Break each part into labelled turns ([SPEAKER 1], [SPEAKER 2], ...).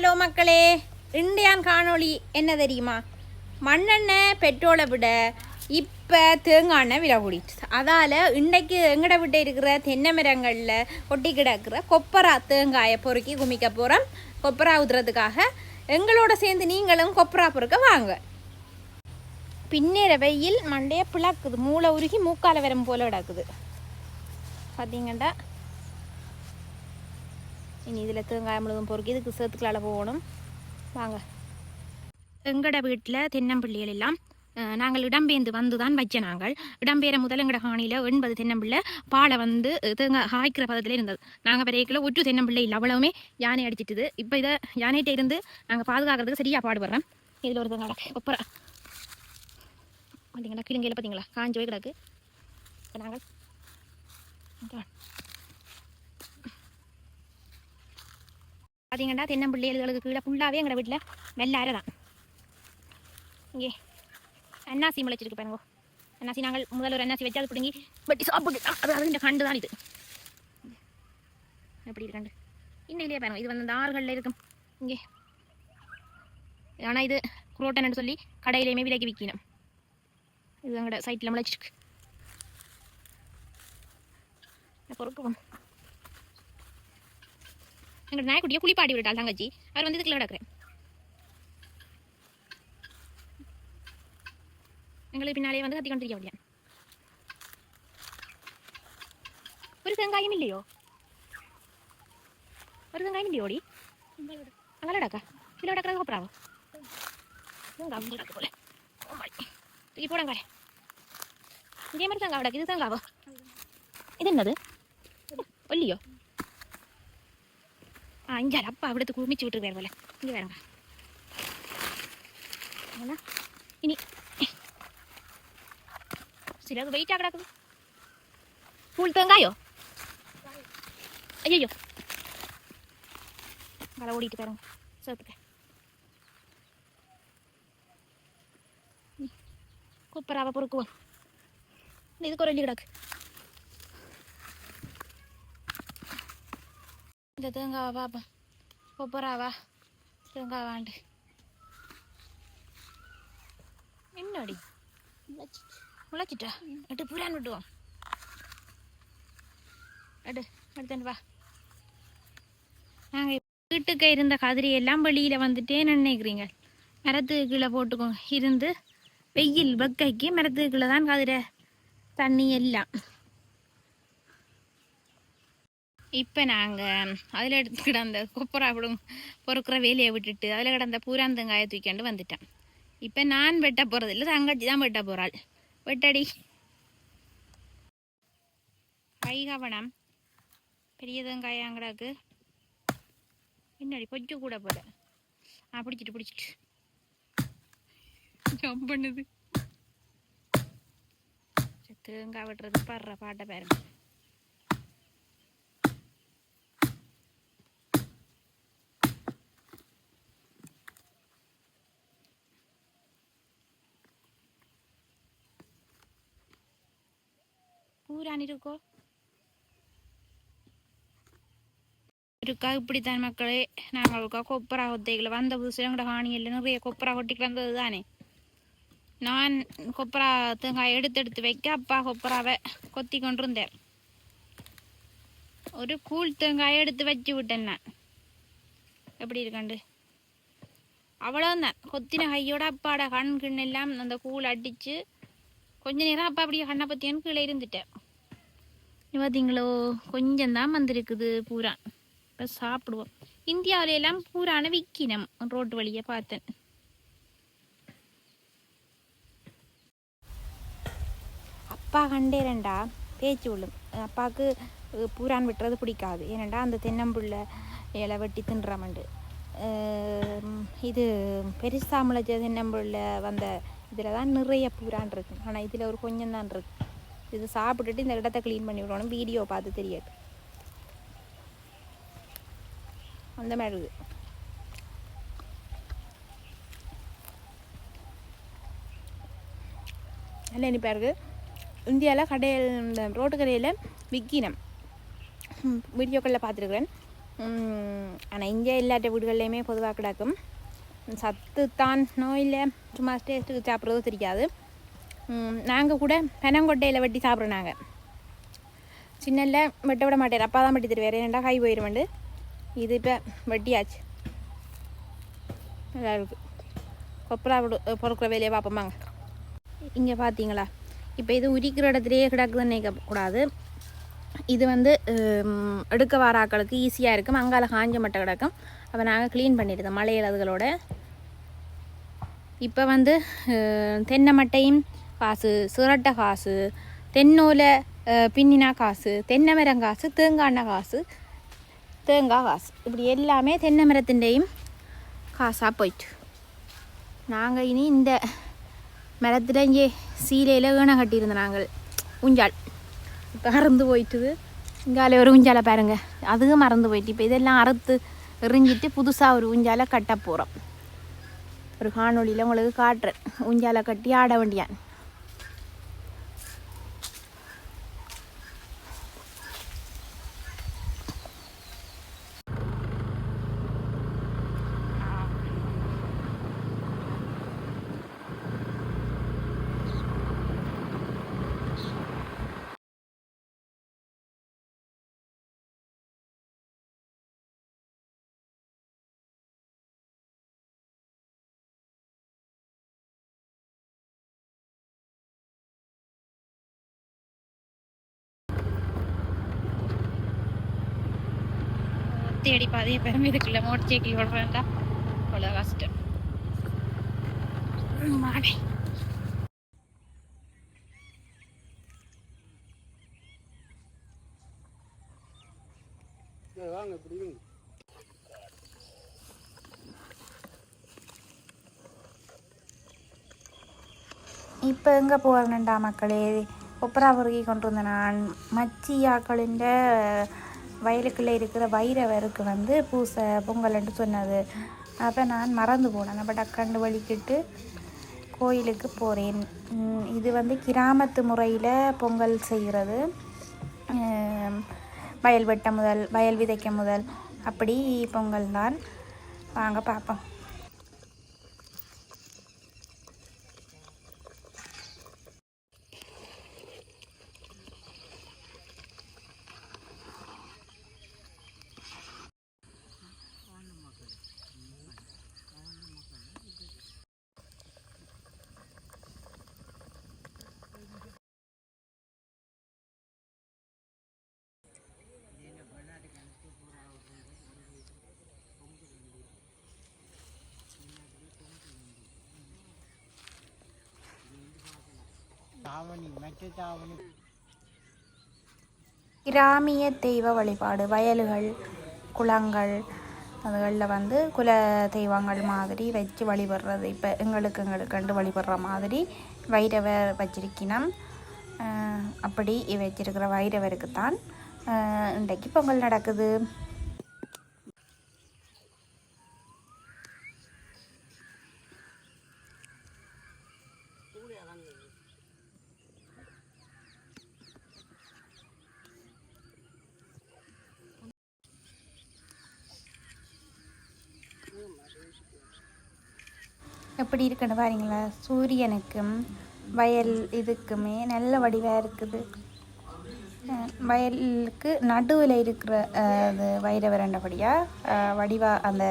[SPEAKER 1] Hello மக்களே, இந்தியான் காணொளி என்ன தெரியுமா? மண்ணெண்ணெய் பெட்ரோலை விட இப்போ தேங்காய் எண்ணெய் விலை கூடிட்டு, அதால் இன்றைக்கு எங்கட விட்டு இருக்கிற தென்னை மரங்களில் ஒட்டி கிடக்கிற கொப்பரா தேங்காயை பொறுக்கி குமிக்க போகிறோம். கொப்பரா ஊதுறதுக்காக எங்களோட சேர்ந்து நீங்களும் கொப்பரா பொறுக்க வாங்க. பின்னேற வெயில் மண்டையை பிளக்குது, மூளை உருகி மூக்கால வரம் போல கிடக்குது. பார்த்தீங்கன்னா இனி இதில் தேங்காய் முழுதும் பொறுக்கி இதுக்கு சேர்த்துக்களால் போகணும். வாங்க. எங்கட வீட்டில் தென்னம்பிள்ளைகள் எல்லாம் நாங்கள் இடம்பெயர்ந்து வந்து தான் வச்ச. நாங்கள் இடம்பெயர முதல் எங்கட காணியில் 80 தென்னம்பிள்ளை பாலை வந்து தேங்காய் காய்க்கிற பதத்தில் இருந்தது. நாங்கள் வரைக்கில் ஒற்று தென்னம்பிள்ளை இல்லை, அவ்வளவுமே யானை அடிச்சிட்டுது. இப்போ இதை யானைகிட்ட இருந்து நாங்கள் பாதுகாக்கிறதுக்கு சரியாக பாடுபடுறோம். இதில் ஒரு தேங்காய் கொப்பரை பார்த்தீங்களா, கிழங்கையில் பார்த்தீங்களா காஞ்சி போய் கிடக்கு. இப்போ நாங்கள் பார்த்தீங்கன்னா தென்னம்பிள்ளைகளுக்கு கீழே ஃபுல்லாகவே எங்கள் வீட்டில் வெள்ளாரை தான். இங்கே அன்னாசி முளைச்சிருக்கு பாருங்க. அன்னாசி நாங்கள் முதல்ல ஒரு அன்னாசி வச்சு அது பிடுங்கி வெட்டி சாப்பிட்டு அது இந்த கண்டு தான். இது எப்படி இருக்கண்டு இந்த இல்லையே பாருங்க. இது வந்து அந்த ஆறுகளில் இருக்கும் இங்கே. ஆனால் இது குரோட்டன்னு சொல்லி கடையிலையுமே விலைக்கு விற்கணும். இது எங்களோட சைட்டில் முளைச்சிருக்கு. பொறுக்குவோம். எங்களோட நாய்க்குட்டியை குளிப்பாட்டி விட்டாள் தங்கச்சி. அவர் வந்து இதுக்குள்ள கிடக்குறேன். எங்களுக்கு பின்னாலே வந்து கத்தி கொண்டு இருக்க முடியாது. ஒரு தேங்காயும் இல்லையோ? ஒரு தேங்காயும் இல்லையோடி அங்கலடாக்கா இல்லை டக்கா கூப்பிடாவோ போல தூக்கி போடாங்க. இதே மாதிரி தேங்காய் விடாக்கு. இது தேங்காவோ? இது என்னது இல்லையோ? இங்கே அப்பா அவிடத்து குமிச்சு விட்டுருக்காரு போல. இங்கே வேறங்க இனி சில வெயிட்டாக கிடக்குது. பூல் தேங்காயோ? ஐயோ வலை ஓடிட்டு பாருங்க. சேர்த்துக்க குப்பராவை பொறுக்குவோம். இதுக்கு ஒரு எள்ளி கிடக்கு. இந்த தேங்காவை பார்ப்போம். கொப்பராவா தேங்காவாண்டு என்னடி முளைச்சிட்டா? எட்டு புறான் விட்டுவோம். எடுத்துட்டு வா. நாங்கள் வீட்டுக்கு இருந்த கதிரியெல்லாம் வெளியில் வந்துட்டேன்னு நினைக்கிறீங்க. மரத்துக்கு கீழே போட்டுக்கோ இருந்து வெயில் வெக்கைக்கு மரத்துக்கு கீழே தான் கதிரை தண்ணி எல்லாம். இப்போ நாங்கள் அதில் எடுத்து கிடந்த கொப்பரா பொறுக்கிற வேலையை விட்டுட்டு அதில் கிடந்த பூராந்தங்காயை தூக்கிண்டு வந்துட்டேன். இப்போ நான் வெட்ட போகிறது இல்லை, தங்கச்சி தான் வெட்ட போகிறாள். வெட்டடி கை கவனம். பெரிய தேங்காயாங்கிறாக்கு என்னடி கொஞ்சம் கூட போல. பிடிச்சிட்டு ஜம்ப் பண்ணுது. தேங்காய் வெட்டுறது பாடுற பாட்டை பாருங்க. பூரான் இருக்கோ இருக்கா? இப்படித்தான் மக்களே. நாங்கள் இருக்கா கொப்பரா கொத்தைகளை வந்த புதுசில் எங்களோட காணியில் நிறைய கொப்பரா கொட்டிக்கு வந்தது தானே. நான் கொப்பரா தேங்காய் எடுத்து வைக்க அப்பா கொப்பராவை கொத்தி கொண்டிருந்தார். ஒரு கூழ் தேங்காயை எடுத்து வச்சு விட்டேன் நான். எப்படி இருக்காண்டு அவ்வளோதான். கொத்தின கையோட அப்பாட கண் கிண்ணெல்லாம் அந்த கூழ் அடித்து கொஞ்ச நேரம் அப்பா அப்படியே கண்ணை பற்றியான்னு கீழே இருந்துட்டேன். பார்த்தீங்களோ கொஞ்சம்தான் வந்திருக்குது பூரான். இப்போ சாப்பிடுவோம். இந்தியாவில எல்லாம் பூரான விற்கினம் ரோட்டு வழியை பார்த்தேன். அப்பா கண்டேரண்டா பேச்சு விழும். அப்பாவுக்கு பூரான் வெட்டுறது பிடிக்காது. ஏனண்டா அந்த தென்னம்புள்ள இலை வெட்டி தின்றாமண்டு. இது பெருசா முளைச்ச தென்னம்புள்ள வந்த இதில் தான் நிறைய பூரான் இருக்கு. ஆனால் இதில் ஒரு கொஞ்சம் தான் இருக்கு. இது சாப்பிட்டுட்டு இந்த இடத்த க்ளீன் பண்ணி விடணும். வீடியோ பார்த்து தெரியாது அந்த மாதிரி இருக்குது. நல்ல இனிப்பாக இருக்குது. இந்தியாவில் கடையில் இந்த ரோட்டு கடையில் விற்கினம் வீடியோக்களில் பார்த்துருக்குறேன். ஆனால் இங்கே எல்லாட்ட வீடுகள்லையுமே பொதுவாக கிடக்கும். சத்து தானோ இல்லை சும்மா டேஸ்ட்டுக்கு சாப்பிட்றதோ தெரியாது. நாங்கள் கூட பெனங்கொட்டையில் வெட்டி சாப்பிட்றோம். நாங்கள் சின்னல்ல வெட்ட விட மாட்டேன், அப்பா தான் வெட்டி தருவார், ஏன்டா கை போயிடுவேண்டு. இது இப்போ வெட்டியாச்சு, நல்லா இருக்குது. கொப்பரா பொறுக்கிற வேலையை பார்ப்போமாங்க. இங்கே பார்த்தீங்களா, இப்போ இது உரிக்கிற இடத்துலையே கிடக்குதுன்னு நினைக்கக்கூடாது. இது வந்து எடுக்க வர ஆக்களுக்கு ஈஸியாக இருக்கும். அங்கால காஞ்ச மட்டை கிடக்கும். அப்போ நாங்கள் க்ளீன் பண்ணிடுறோம் மலையில் அதுகளோட. இப்போ வந்து தென்னை மட்டையும் காசு, சுரட்டை காசு, தென்னோலை பின்னினா காசு, தென்னை மரம் காசு, தேங்காய் காசு, தேங்காய் காசு, இப்படி எல்லாமே தென்னை மரத்தின்டையும் காசாக போயிட்டு. நாங்கள் இனி இந்த மரத்தில் இங்கே சீலையில் வீணை கட்டியிருந்தோம் நாங்கள் ஊஞ்சால். இப்போ அறுந்து போயிட்டுது. இங்கால ஒரு ஊஞ்சாலை பாருங்க, அதுவும் மறந்து போயிட்டு. இப்போ இதெல்லாம் அறுத்து எறிஞ்சிட்டு புதுசாக ஒரு ஊஞ்சாலை கட்ட போகிறோம். ஒரு காணொலியில் உங்களுக்கு காட்டுறேன். ஊஞ்சாலை கட்டி ஆட வேண்டியான். தேடி பாதையை பெருமை இதுக்குள்ள மோட்டர் சைக்கிள் ஓடுறேன்டா, அவ்வளோ கஷ்டம். மாடை வாங்க இப்படி. இப்போ எங்கே போகிறேன்டா மக்களே, கொப்பரா பொறுக்கி கொண்டு வந்த நான் மச்சியாக்களின் வயலுக்குள்ளே இருக்கிற வைரவருக்கு வந்து பூசை பொங்கல்ன்ட்டு சொன்னது. அப்போ நான் மறந்து போனேன். அப்போ டக்கண்டு வலிக்கிட்டு கோயிலுக்கு போகிறேன். இது வந்து கிராமத்து முறையில் பொங்கல் செய்கிறது. வயல் வெட்ட முதல் வயல் விதைக்க முதல் அப்படி பொங்கல் தான். வாங்க பார்ப்போம். கிராமிய தெய்வ வழிபாடு, வயல்கள் குளங்கள் அதுகளில் வந்து குல தெய்வங்கள் மாதிரி வச்சு வழிபடுறது. இப்போ எங்களுக்கு வழிபடுற மாதிரி வைரவர் வச்சிருக்கணும். அப்படி வச்சிருக்கிற வைரவருக்கு தான் இன்றைக்கு பொங்கல் நடக்குது. எப்படி இருக்குன்னு பாருங்களா, சூரியனுக்கும் வயல் இதுக்குமே நல்ல வடிவாக இருக்குது. வயலுக்கு நடுவில் இருக்கிற அது வைரவரண்டபடியாக வடிவாக அந்த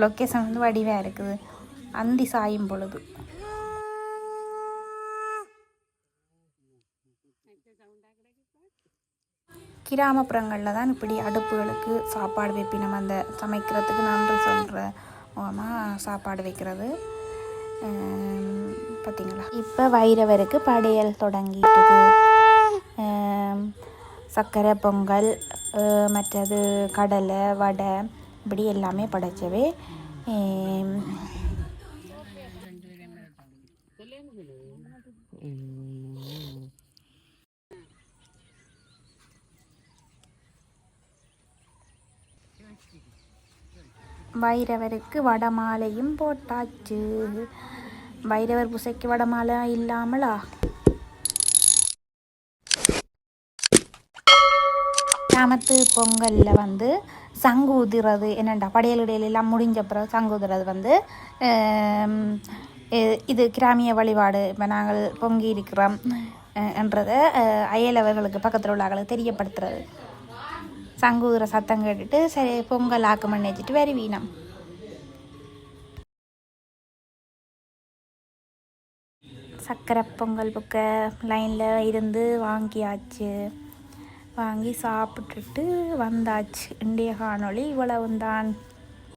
[SPEAKER 1] லொக்கேஷன் வந்து வடிவாக இருக்குது. அந்தி சாயும் பொழுது கிராமப்புறங்களில் தான் இப்படி அடுப்புகளுக்கு சாப்பாடு வைப்பினம். அந்த சமைக்கிறதுக்கு நன்றி சொல்கிற சாப்பாடு வைக்கிறது பார்த்தீங்களா. இப்போ வைரவருக்கு படையல் தொடங்கிட்டுது. சர்க்கரை பொங்கல், மற்றது கடலை வடை, இப்படி எல்லாமே படைச்சவே. வைரவருக்கு வடமாலையும் போட்டாச்சு. வைரவர் பூசைக்கு வடமாலை இல்லாமலா? கிராமத்து பொங்கலில் வந்து சங்கு ஊதுறது என்னென்னா படையல் இடையிலெல்லாம் முடிஞ்ச பிறகு சங்கு ஊதுறது வந்து இது கிராமிய வழிபாடு. இப்போ நாங்கள் பொங்கி இருக்கிறோம் என்றதை அயலவர்களுக்கு பக்கத்தில் உள்ள ஆக்களுக்கு தெரியப்படுத்துறது. சங்கு ஊதுற சத்தம் கேட்டுட்டு சரி பொங்கல் ஆக்குமண்ணி வச்சுட்டு வருவீனம். சக்கரை பொங்கல் புக்க லைனில் இருந்து வாங்கியாச்சு. வாங்கி சாப்பிட்டுட்டு வந்தாச்சு. இந்திய காணொளி இவ்வளவுந்தான்.